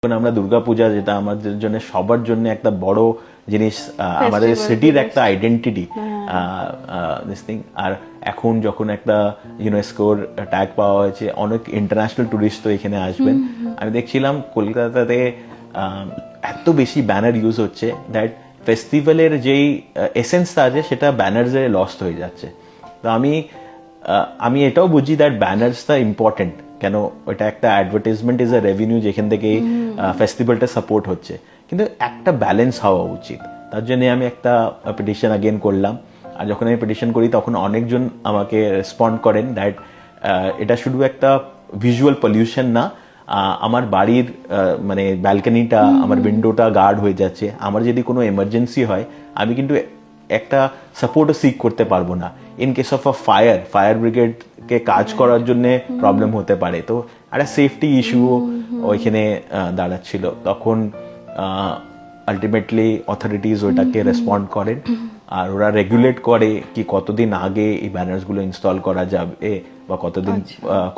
এখন আমরা দুর্গাপূজা, যেটা আমাদের জন্য সবার জন্য একটা বড় জিনিস, আমাদের সিটির একটা আইডেন্টিটি দিস থিং। আর এখন যখন একটা ইউনেস্কোর ট্যাগ পাওয়া হয়েছে, অনেক ইন্টারন্যাশনাল টুরিস্ট তো এখানে আসবেন। আমি দেখছিলাম কলকাতাতে এত বেশি ব্যানার ইউজ হচ্ছে দ্যাট ফেস্টিভ্যালের যেই এসেন্সটা আছে সেটা ব্যানার্সে লস্ট হয়ে যাচ্ছে। তো আমি এটাও বুঝি দ্যাট ব্যানার্সটা ইম্পর্টেন্ট, কেন ওটা একটা অ্যাডভার্টাইজমেন্ট ইজ আ রেভিনিউ, যেখান থেকে ফেস্টিভ্যালটা সাপোর্ট হচ্ছে, কিন্তু একটা ব্যালেন্স হওয়া উচিত। তার জন্য আমি একটা পিটিশন আগেন করলাম। আর যখন আমি পিটিশন করি তখন অনেকজন আমাকে রেসপন্ড করেন দ্যাট এটা শুধু একটা ভিজুয়াল পলিউশন না, আমার বাড়ির মানে ব্যালকনিটা, আমার উইন্ডোটা গার্ড হয়ে যাচ্ছে। আমার যদি কোনো এমার্জেন্সি হয়, আমি কিন্তু একটা সাপোর্টও সিক করতে পারবো না। In case of a fire ব্রিগেডকে কাজ করার জন্য প্রবলেম হতে পারে। তো একটা সেফটি ইস্যুও ওইখানে দাঁড়াচ্ছিল। তখন আলটিমেটলি অথরিটিজ ওইটাকে রেসপন্ড করেন, আর ওরা রেগুলেট করে কি কতদিন আগে এই ব্যানার্সগুলো ইনস্টল করা যাবে, বা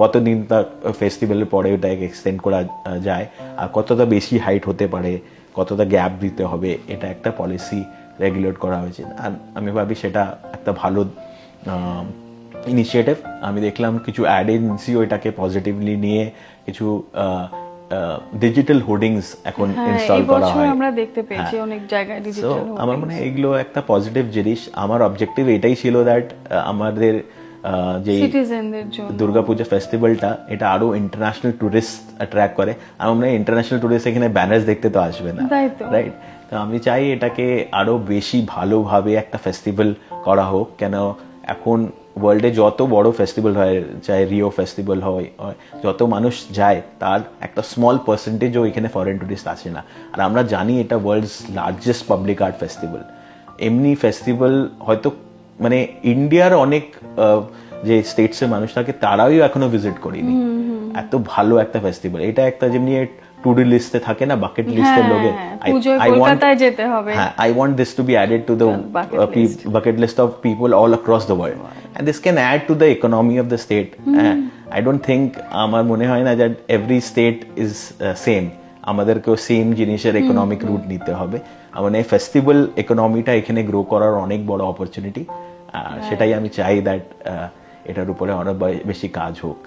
কতদিন তার ফেস্টিভ্যালের পরে ওটাকে এক্সটেন্ড করা যায়, আর কতটা বেশি হাইট হতে পারে, কতটা গ্যাপ দিতে হবে, এটা একটা পলিসি রেগুলেট করা হয়েছে। আর আমি ভাবি সেটা একটা ভালো ইনিশিয়েটিভ। আমি দেখলাম কিছু অ্যাড এজেন্সিও এটাকে পজিটিভলি নিয়ে কিছু ডিজিটাল হোর্ডিংস এখন ইনস্টল করা হয়। আমরা দেখতে পেয়েছি অনেক জায়গায় ডিজিটাল হোর্ডিংস। আমার মনে হয় এগুলো একটা পজিটিভ জিনিস। আমার অবজেক্টিভ এটাই ছিল দ্যাট আমাদের যে দুর্গাপূজা ফেস্টিভ্যালটা, এটা আরো ইন্টারন্যাশনাল টুরিস্ট অ্যাট্রাক্ট করে। আমার মনে হয় ইন্টারন্যাশনাল টুরিস্ট এখানে ব্যানার্স দেখতে তো আসবে না, রাইট? তো আমি চাই এটাকে আরো বেশি ভালোভাবে একটা ফেস্টিভ্যাল করা হোক। কেন এখন ওয়ার্ল্ডে যত বড় ফেস্টিভ্যাল হয়, চাই রিও ফেস্টিভ্যাল হয়, যত মানুষ যায় তার একটা স্মল পার্সেন্টেজও এখানে ফরেন টুরিস্ট আসে না। আর আমরা জানি এটা world's largest public art festival. এমনি ফেস্টিভ্যাল হয়তো মানে ইন্ডিয়ার অনেক যে স্টেটসের মানুষ থাকে তারাও এখনো ভিজিট করিনি। এত ভালো একটা ফেস্টিভ্যাল এটা, একটা যেমনি টু-ডু লিস্টে থাকে না, বাকেট লিস্টের লোকে, কলকাতায় যেতে হবে। হ্যাঁ, I want this to be added to the bucket list of people all across the world, and this can add to the economy of the state. I don't think, আমার মনে হয় না that every state is same. আমাদেরকেও same জিনিসের economic root নিতে হবে। মানে festival ইকোনমিটা এখানে গ্রো করার অনেক বড় অপরচুনিটি। সেটাই আমি চাই দ্যাট এটার উপরে অনেক বেশি কাজ হোক।